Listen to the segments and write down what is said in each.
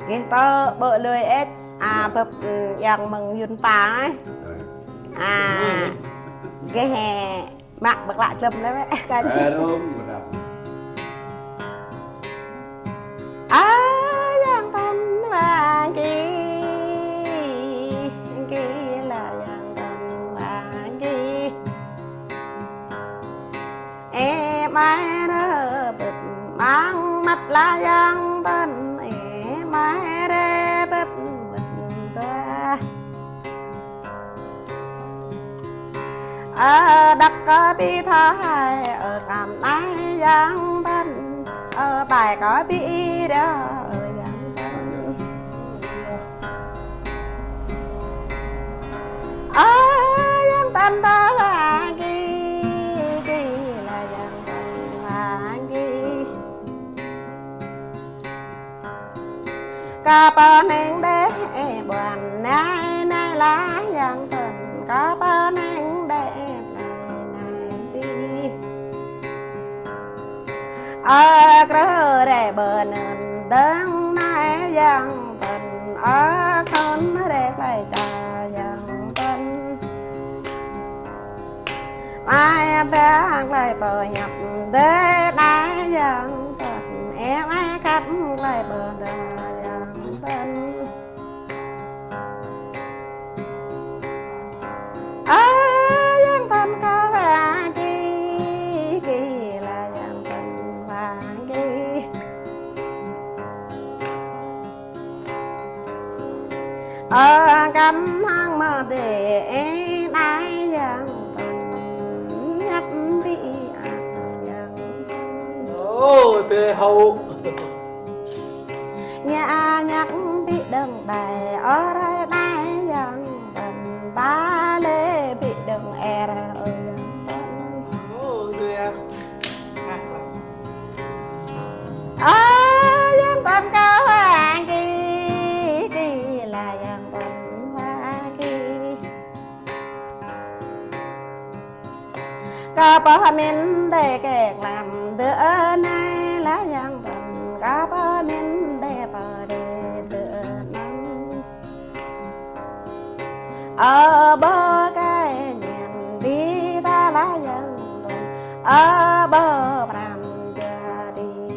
cái to bợ lười ếch bập yang mừng yun pa ấy cái hè mặc bạc lại châm đấy vậy đúng yang tan vàng kia là yang tan vàng kia em ai đó bập mang mắt là yang tan em ai đó bập ta đặt có bi thái ở làm ai giang thân bài có bi đó ở giang thân giang thân ta vàng kỳ là giang thân vàng kỳ cả ba nén đế buồn nay nay lá giang thân cả ba nén đế cái bờ nền đơn nay giang tình con đẹp lại trà giang tình ai bé lại bờ nhập đế nay giang tình em ai cắp lại bờ trà giang tình giang tình có vẻ kỳ là giang tình vàng kỳ cắm hang mà để em ai giang tình nhắc bị giang tình từ hậu nhà nhắc bị đừng bài ở đây đây giang tình ta lê bị đừng e ra ở giang tình từ hát giang tình cao vàng kỳ là giang tình vàng kỳ cả ba mình để kẹt làm đứa này là giang tình cả ba mình để bà để đứa năm ở bờ cái nhìn đi ta là giang tình ở bờ làm cha đi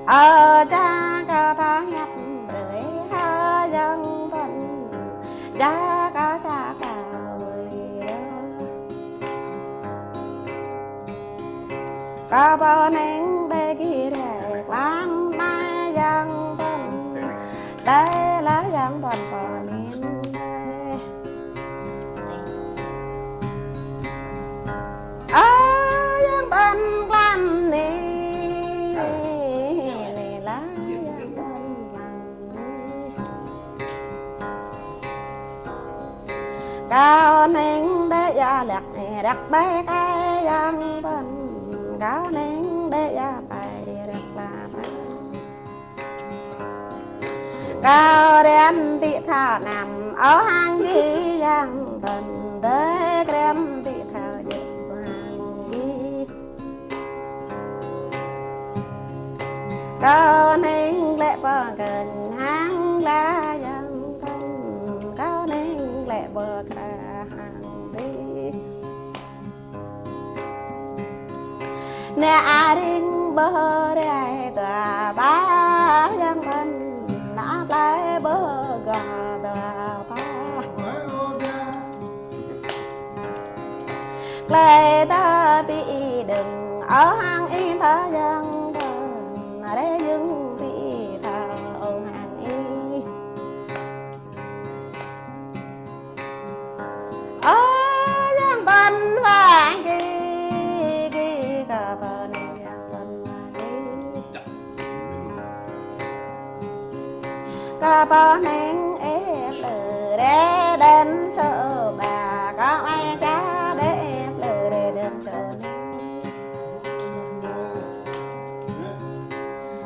ở cha cao ta nhấp rưỡi ha giang tình cha cao xa cao người đó cả bao nén để kia để làm mai giang tình đây là giang tình của mình đây giang tình làm đi này là giang tình làm đi cao nén để gia lạc đặt bé cái giang tình cao nén để gia bài đặt là cao đen bị thảo nằm ở hang ghi giang tình để đen bị thảo dậy hang ghi cao nén lệ bờ gần hang lá giang tình cao nén lệ bờ cả hang đi nè đinh bờ đây tòa ta giang tình nã lại bờ gà tòa ta lệ ta bị đừng ở hang y ta giang tình để dừng bị thảo ở hang y giang tình vàng kỳ cả bờ này giang tình vàng kỳ cả bờ nén ép lửa để đến chợ bà có ai cá để ép lửa để đến chợ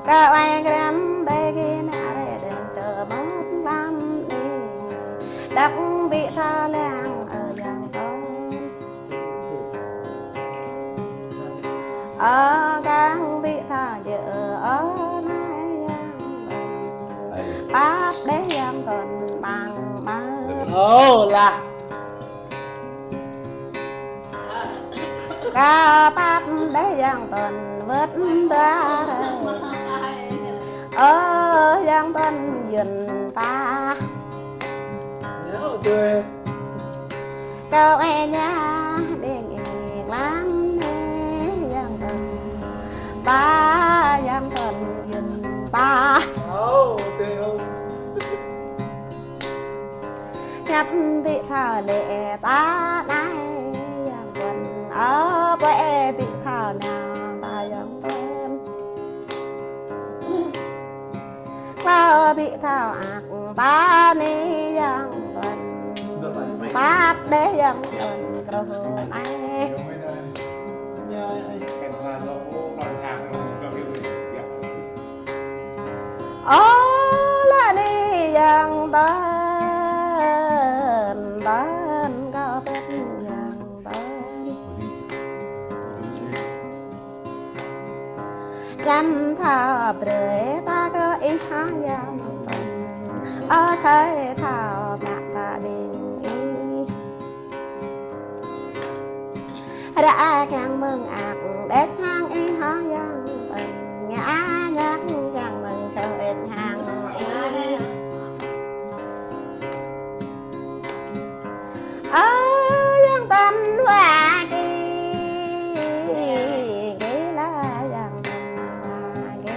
cả ai gram để ghi mẹ để đến chợ mất lắm đi đặc bị tha làng ở giang con càng bị thả dở ở nay bác để giang tuần bằng ba Ồ là ca bác để giang tuần vớt ra ở giang tuần dần ba nhớ tươi câu e nha bên lắm giang tuần ba giang tuần dần ba Ồ tươi không nhập vị thảo lệ ta đây giang tuần ở quê vị thảo nào ta giang tuần sao vị thảo ác ta ni giang tuần pháp đế giang tuần cầu này nhớ ô là đi giang tuần tuần cao bếp giang tuần chăm thảo bưởi ta có ý ha giang tuần ở xây thảo mẹ ta đình ý đã càng mừng ạc đét hang ý ha giang tuần nhã nhắc càng mừng sợ ít hàng ý ở giang tuần hoa kỳ kỹ là giang tuần hoa kỳ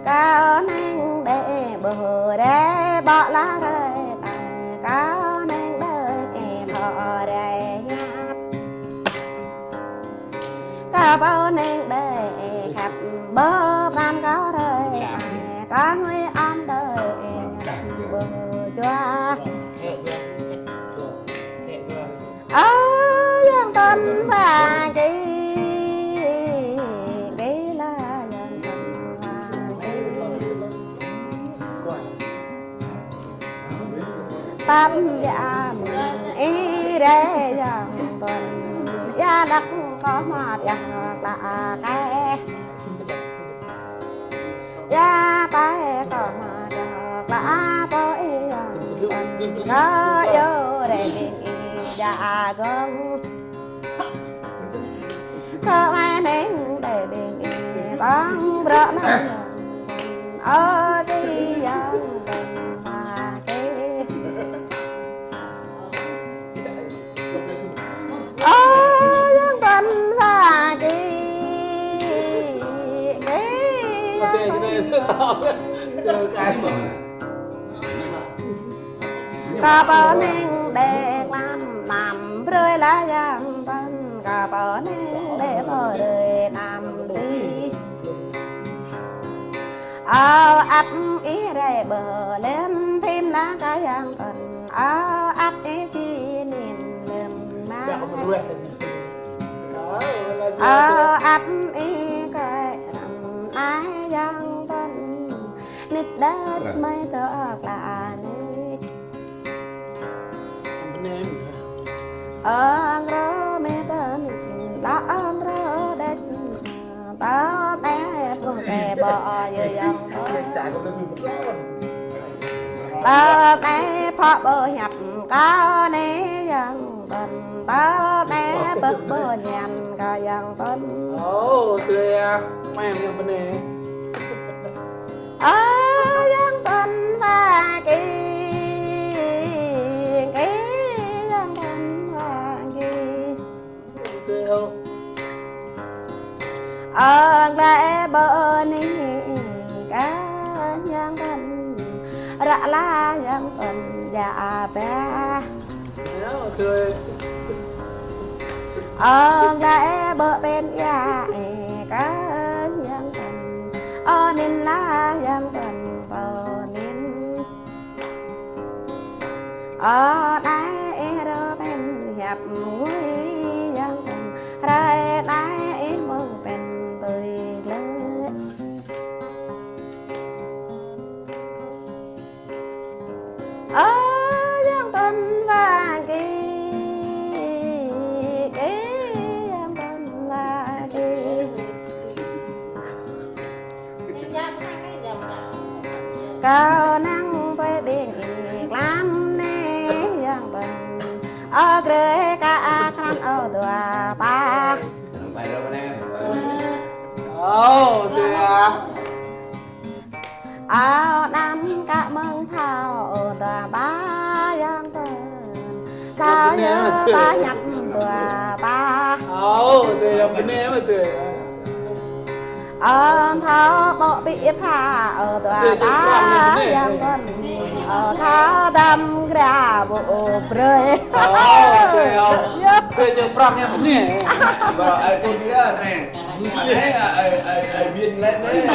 cao nên để bờ để bỏ lá rơi bài cao nên để bỏ đầy nhát cao bao nên để khắp bờ nam cao rơi bài có người ăn đời bờ choa ở giang tuần và kỳ kỹ là giang tuần và kỳ pháp dạ ý để giang tuần gia đắc có một dạng là cái gia bài có một dạng là bối giang tuần có yêu để mình dạ gông có ai nên để mình bóng rõ nó ở đi giang tuần mà cái ở giang tuần và cái Tươi cái này rất to Tươi cái cả bờ nên để làm rơi lá giang tuần cả bờ nên để bờ rơi làm đi ấp ý đây bờ lên phim lá cá giang tuần ấp ý chi niệm lầm má ấp ý cái làm ai giang tuần nít đất mấy tớ là nít bên em rô mê tớ nít là rô đất tớ đẹp không thể bỏ giờ giang tớ đẹp họ bơ nhập cao nế giang tuần tớ đẹp bực bơ nhàn cả giang tuần Ồ tươi em nhà bên này ở giang tuần và kỳ giang tuần và kỳ tươi không ở lại bờ ni cả giang tuần rạ la giang tuần dạ bé nhớ tươi ở lại bờ bên nhà cả giang tuần ở nên la giang tuần vào nên ở đây rồi bên hiệp mũi giang tuần rồi đây mong bên tươi lớn ở giang tuần và kỳ giang tuần cao năng tôi biết lắm nè yang bần ở dưới cả khăn ở đùa ta Bài đâu anh em. Thì à. áo nắm cả mừng thao ở đùa ta yang bần thao nhớ ta nhặt đùa ta Thì bên em mà thì. thao bộ bị phá ở đùa ta yang bần thao đâm ra bộ rơi Thì chờ prang em bên nè. Rồi ai tôi biết nè. Anh ấy ai biên lên đấy